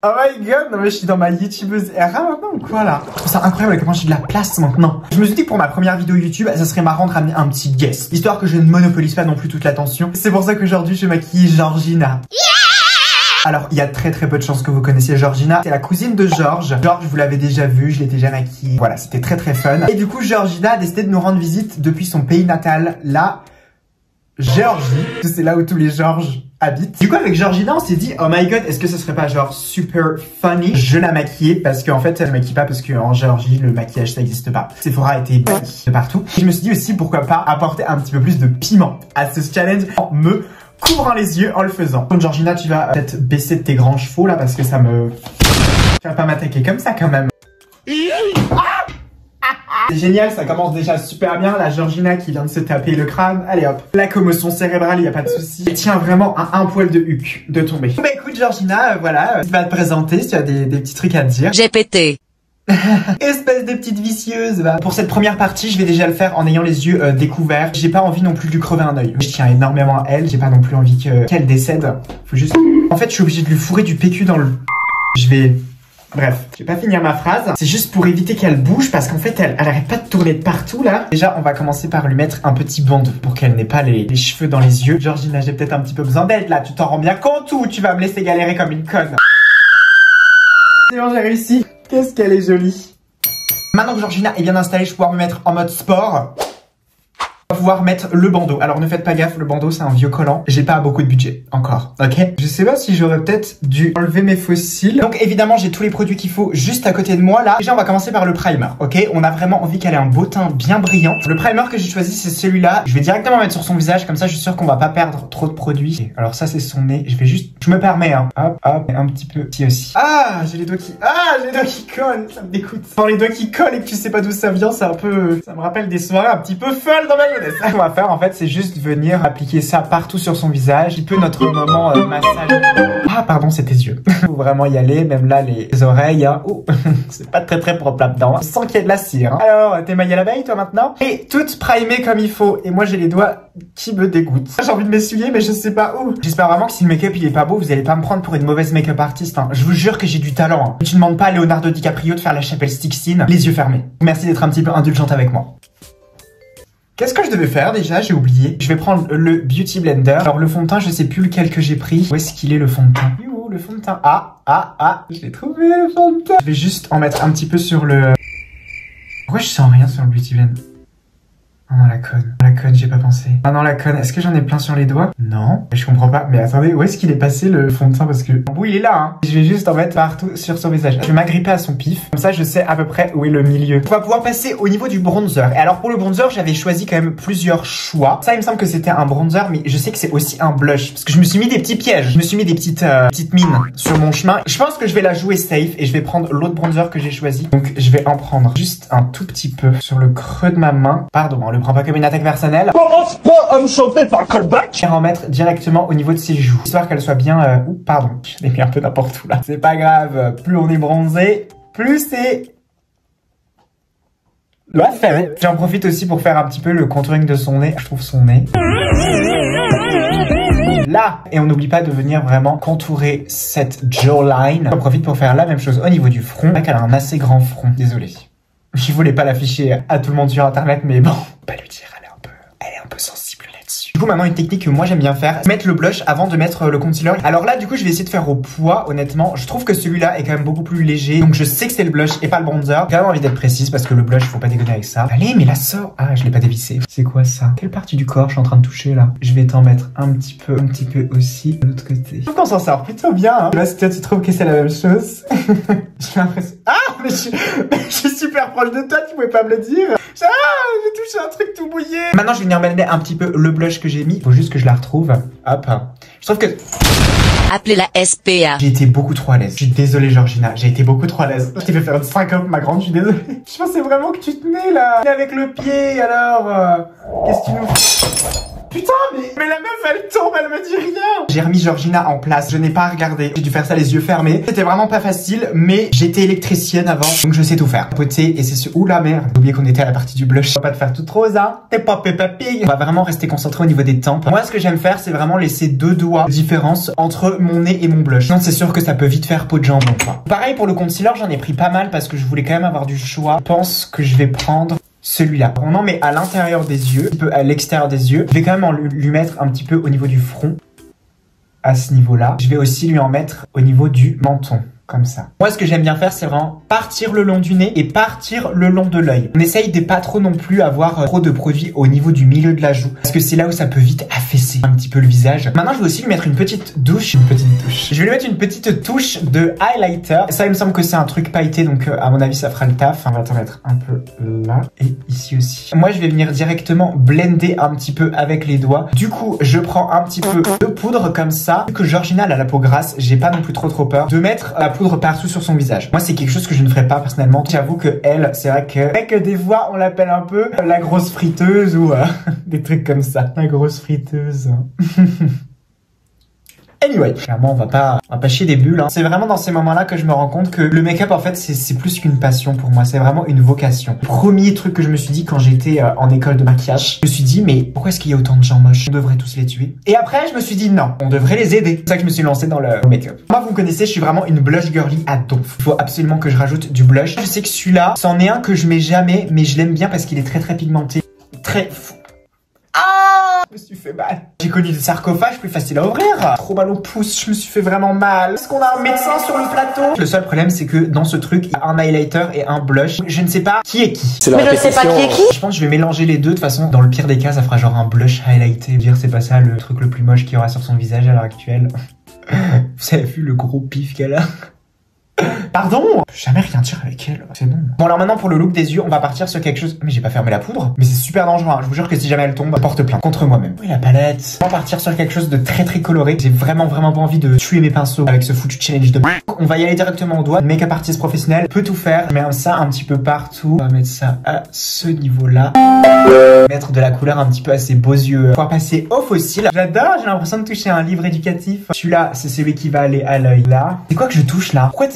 Oh my god, non mais je suis dans ma youtubeuse era maintenant ou quoi là? Je trouve ça incroyable comment j'ai de la place maintenant. Je me suis dit que pour ma première vidéo YouTube, ça serait marrant de ramener un petit guest, histoire que je ne monopolise pas non plus toute l'attention. C'est pour ça qu'aujourd'hui je vais maquiller Georgina. Alors, il y a très peu de chances que vous connaissiez Georgina. C'est la cousine de George. George, vous l'avez déjà vu, je l'ai déjà maquillée. Voilà, c'était très fun. Et du coup, Georgina a décidé de nous rendre visite depuis son pays natal, la Géorgie. C'est là où tous les Georges habitent. Du coup, avec Georgina, on s'est dit, oh my god, est-ce que ce serait pas genre super funny? Je la maquillais parce qu'en fait, elle ne maquille pas parce qu'en Géorgie, le maquillage, ça n'existe pas. Sephora a été banni de partout. Et je me suis dit aussi, pourquoi pas apporter un petit peu plus de piment à ce challenge en me couvrant les yeux en le faisant. Donc Georgina, tu vas peut-être baisser de tes grands chevaux là parce que ça me... Tu vas pas m'attaquer comme ça quand même. C'est génial, ça commence déjà super bien. La Georgina qui vient de se taper le crâne. Allez hop, la commotion cérébrale, il n'y a pas de souci. Elle tient vraiment à un poil de huc de tomber. Bah écoute Georgina, voilà, tu vas te présenter si tu as des petits trucs à te dire. J'ai pété. Espèce de petite vicieuse, va. Pour cette première partie, je vais déjà le faire en ayant les yeux découverts. J'ai pas envie non plus de lui crever un œil. Je tiens énormément à elle, j'ai pas non plus envie qu'elle décède. Faut juste... En fait, je suis obligée de lui fourrer du PQ dans le... Je vais... Bref, je vais pas finir ma phrase. C'est juste pour éviter qu'elle bouge parce qu'en fait, elle arrête pas de tourner de partout là. Déjà, on va commencer par lui mettre un petit bandeau pour qu'elle n'ait pas les cheveux dans les yeux. Georgina, j'ai peut-être un petit peu besoin d'aide là. Tu t'en rends bien compte ou tu vas me laisser galérer comme une conne? C'est bon, j'ai réussi. Qu'est-ce qu'elle est jolie. Maintenant que Georgina est bien installée, je vais pouvoir me mettre en mode sport. On va pouvoir mettre le bandeau. Alors ne faites pas gaffe, le bandeau c'est un vieux collant. J'ai pas beaucoup de budget encore, ok? Je sais pas si j'aurais peut-être dû enlever mes fossiles. Donc évidemment j'ai tous les produits qu'il faut juste à côté de moi là. Déjà on va commencer par le primer, ok? On a vraiment envie qu'elle ait un beau teint bien brillant. Le primer que j'ai choisi c'est celui-là. Je vais directement mettre sur son visage, comme ça je suis sûr qu'on va pas perdre trop de produits. Alors ça c'est son nez. Je vais juste... Je me permets hein. Hop, hop, un petit peu ici aussi. Ah, j'ai les doigts qui... Ah, j'ai les doigts qui collent. Ça me dégoûte. Quand les doigts qui collent et que tu sais pas d'où ça vient, c'est un peu... Ça me rappelle des soirées un petit peu folles dans ma vie. Ce qu'on va faire en fait c'est juste venir appliquer ça partout sur son visage, un petit peu notre moment massage. Ah pardon c'est tes yeux. Faut vraiment y aller, même là les oreilles hein. Oh, c'est pas très propre là-dedans. On sent qu'il y a de la cire hein. Alors t'es maillée à l'abeille toi maintenant? Et toute primée comme il faut. Et moi j'ai les doigts qui me dégoûtent. J'ai envie de m'essuyer mais je sais pas où. J'espère vraiment que si le make-up il est pas beau, vous allez pas me prendre pour une mauvaise make-up artiste hein. Je vous jure que j'ai du talent hein. Tu demandes pas à Leonardo DiCaprio de faire la chapelle Sixtine les yeux fermés. Merci d'être un petit peu indulgente avec moi. Qu'est-ce que je devais faire déjà? J'ai oublié. Je vais prendre le Beauty Blender. Alors le fond de teint, je sais plus lequel que j'ai pris. Où est-ce qu'il est le fond de teint? Où le fond de teint? Ah, je l'ai trouvé le fond de teint. Je vais juste en mettre un petit peu sur le... Pourquoi je sens rien sur le Beauty Blender? Oh non, la conne. La conne, j'ai pas pensé. Ah non, la conne. Est-ce que j'en ai plein sur les doigts? Non. Mais je comprends pas. Mais attendez, où est-ce qu'il est passé le fond de teint? Parce que... Bon, il est là, hein. Je vais juste en mettre partout sur son visage. Je vais m'agripper à son pif. Comme ça, je sais à peu près où est le milieu. On va pouvoir passer au niveau du bronzer. Et alors, pour le bronzer, j'avais choisi quand même plusieurs choix. Ça, il me semble que c'était un bronzer, mais je sais que c'est aussi un blush. Parce que je me suis mis des petits pièges. Je me suis mis des petites mines sur mon chemin. Je pense que je vais la jouer safe et je vais prendre l'autre bronzer que j'ai choisi. Donc, je vais en prendre juste un tout petit peu sur le creux de ma main. Pardon, on le prend pas comme une attaque personnelle. Commence pas à me chanter par callback. Et en mettre directement au niveau de ses joues. Histoire qu'elle soit bien... Ouh, pardon, je l'ai mis un peu n'importe où là. C'est pas grave, plus on est bronzé, plus c'est... J'en profite aussi pour faire un petit peu le contouring de son nez. Je trouve son nez... Là. Et on n'oublie pas de venir vraiment contourer cette jawline. J'en profite pour faire la même chose au niveau du front. C'est vrai qu'elle a un assez grand front. Désolé. Je voulais pas l'afficher à tout le monde sur internet, mais bon, pas lui dire, elle est un peu sensible là-dessus. Du coup, maintenant, une technique que moi j'aime bien faire, c'est mettre le blush avant de mettre le concealer. Alors là, du coup, je vais essayer de faire au poids, honnêtement. Je trouve que celui-là est quand même beaucoup plus léger. Donc je sais que c'est le blush et pas le bronzer. J'ai quand même envie d'être précise parce que le blush, faut pas déconner avec ça. Allez, mais la sort. Ah, je l'ai pas dévissé. C'est quoi ça? Quelle partie du corps je suis en train de toucher là? Je vais t'en mettre un petit peu aussi de l'autre côté. Je trouve qu'on s'en sort plutôt bien, hein. Là, si toi tu trouves que c'est la même chose. J'ai l'impression... Ah, mais je suis super proche de toi, tu pouvais pas me le dire. Ah, j'ai touché un truc tout mouillé. Maintenant, je vais venir mêler un petit peu le blush que j'ai mis. Faut juste que je la retrouve. Hop. Je trouve que... Appelez la SPA. J'ai été beaucoup trop à l'aise. Je suis désolée, Georgina. J'ai été beaucoup trop à l'aise. Je t'ai fait faire une syncope, ma grande. Je suis désolée. Je pensais vraiment que tu tenais là. Avec le pied, alors... Qu'est-ce que tu nous... putain, mais la meuf, elle tombe, elle me dit rien. J'ai remis Georgina en place. Je n'ai pas regardé. J'ai dû faire ça les yeux fermés. C'était vraiment pas facile, mais j'étais électricienne avant, donc je sais tout faire. Poté, et c'est ce... Ouh la merde. J'ai oublié qu'on était à la partie du blush. On va pas te faire toute rose, hein. T'es pas Peppa Pig. On va vraiment rester concentré au niveau des tempes. Moi, ce que j'aime faire, c'est vraiment laisser 2 doigts de différence entre mon nez et mon blush. Sinon, c'est sûr que ça peut vite faire peau de jambon, quoi. Pareil pour le concealer, j'en ai pris pas mal parce que je voulais quand même avoir du choix. Je pense que je vais prendre celui-là. On en met à l'intérieur des yeux, un peu à l'extérieur des yeux. Je vais quand même lui mettre un petit peu au niveau du front, à ce niveau-là. Je vais aussi lui en mettre au niveau du menton. Comme ça. Moi, ce que j'aime bien faire, c'est vraiment partir le long du nez et partir le long de l'œil. On essaye de pas trop non plus avoir trop de produits au niveau du milieu de la joue. Parce que c'est là où ça peut vite affaisser un petit peu le visage. Maintenant, je vais aussi lui mettre une petite douche. Je vais lui mettre une petite touche de highlighter. Ça, il me semble que c'est un truc pailleté. Donc, à mon avis, ça fera le taf. On va t'en mettre un peu là et ici aussi. Moi, je vais venir directement blender un petit peu avec les doigts. Du coup, je prends un petit peu de poudre comme ça. Vu que Georgina elle a la peau grasse, j'ai pas non plus trop peur de mettre la poudre partout sur son visage. Moi, c'est quelque chose que je ne ferais pas personnellement. J'avoue que elle, c'est vrai que des fois, on l'appelle un peu la grosse friteuse ou des trucs comme ça. La grosse friteuse. Anyway, clairement, on va pas chier des bulles, hein. C'est vraiment dans ces moments-là que je me rends compte que le make-up, en fait, c'est plus qu'une passion pour moi. C'est vraiment une vocation. Premier truc que je me suis dit quand j'étais en école de maquillage, je me suis dit, mais pourquoi est-ce qu'il y a autant de gens moches? On devrait tous les tuer. Et après, je me suis dit, non, on devrait les aider. C'est ça que je me suis lancé dans le make-up. Moi, vous me connaissez, je suis vraiment une blush girly à donf. Il faut absolument que je rajoute du blush. Je sais que celui-là, c'en est un que je mets jamais, mais je l'aime bien parce qu'il est très pigmenté. Très fou. Je me suis fait mal. J'ai connu des sarcophages plus faciles à ouvrir. Trop mal au pouce, je me suis fait vraiment mal. Est-ce qu'on a un médecin sur le plateau? Le seul problème, c'est que dans ce truc, il y a un highlighter et un blush. Je ne sais pas qui est qui. Mais je sais pas qui est qui. Je pense que je vais mélanger les deux. De toute façon, dans le pire des cas, ça fera genre un blush highlighté. Dire c'est pas ça le truc le plus moche qu'il y aura sur son visage à l'heure actuelle. Vous avez vu le gros pif qu'elle a? Pardon, jamais rien dire avec elle, c'est bon. Bon alors maintenant pour le look des yeux, on va partir sur quelque chose. Mais j'ai pas fermé la poudre. Mais c'est super dangereux, hein. Je vous jure que si jamais elle tombe, je porte plainte contre moi-même. Oui la palette. On va partir sur quelque chose de très coloré. J'ai vraiment pas envie de tuer mes pinceaux avec ce foutu challenge de... On va y aller directement au doigt. Make-up artiste professionnel peut tout faire. Je mets ça un petit peu partout. On va mettre ça à ce niveau-là. Mettre de la couleur un petit peu à ses beaux yeux. Pouvoir passer au fossile. J'adore, j'ai l'impression de toucher un livre éducatif. Celui-là, c'est celui qui va aller à l'œil là. C'est quoi que je touche là? Pourquoi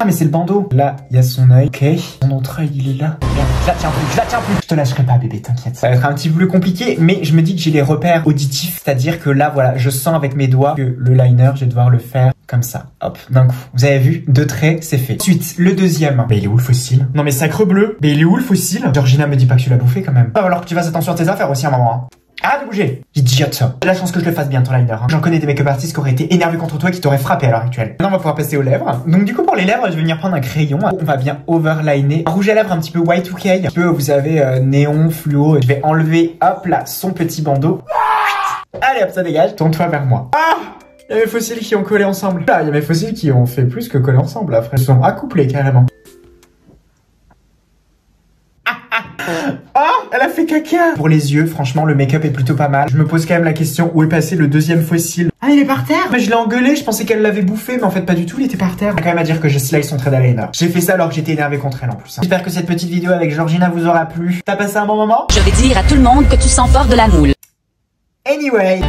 mais c'est le bandeau. Là, il y a son œil. Ok. Mon autre œil, il est là. Je la tiens plus. Je te lâcherai pas, bébé, t'inquiète. Ça va être un petit peu plus compliqué, mais je me dis que j'ai les repères auditifs. C'est-à-dire que là, voilà, je sens avec mes doigts que le liner, je vais devoir le faire comme ça. Hop, d'un coup. Vous avez vu? 2 traits, c'est fait. Ensuite, le deuxième. Mais il est où le fossile? Non mais sacre bleu. Mais il est où le fossile? Georgina me dit pas que tu l'as bouffé quand même. Il va falloir que tu fasses attention à tes affaires aussi à un moment, hein. Ah, de bouger. Idiote. J'ai la chance que je le fasse bien ton liner, hein. J'en connais des make-up artistes qui auraient été énervés contre toi et qui t'auraient frappé à l'heure actuelle. Maintenant, on va pouvoir passer aux lèvres. Donc, du coup, pour les lèvres, je vais venir prendre un crayon. On va bien overliner. Un rouge à lèvres un petit peu Y2K. Un petit peu, vous savez, néon, fluo. Je vais enlever, hop là, son petit bandeau. Allez, hop, ça dégage. Tourne-toi vers moi. Ah! Il y a mes fossiles qui ont collé ensemble. Là, il y a mes fossiles qui ont fait plus que coller ensemble, là, frère. Ils sont accouplés, carrément. Oh, elle a fait caca. Pour les yeux, franchement, le make-up est plutôt pas mal. Je me pose quand même la question, où est passé le deuxième fossile? Ah, il est par terre. Mais je l'ai engueulé, je pensais qu'elle l'avait bouffé, mais en fait pas du tout, il était par terre. J'ai quand même à dire que je slice son trait d'eyeliner. J'ai fait ça alors que j'étais énervé contre elle en plus. J'espère que cette petite vidéo avec Georgina vous aura plu. T'as passé un bon moment? Je vais dire à tout le monde que tu sens fort de la moule. Anyway.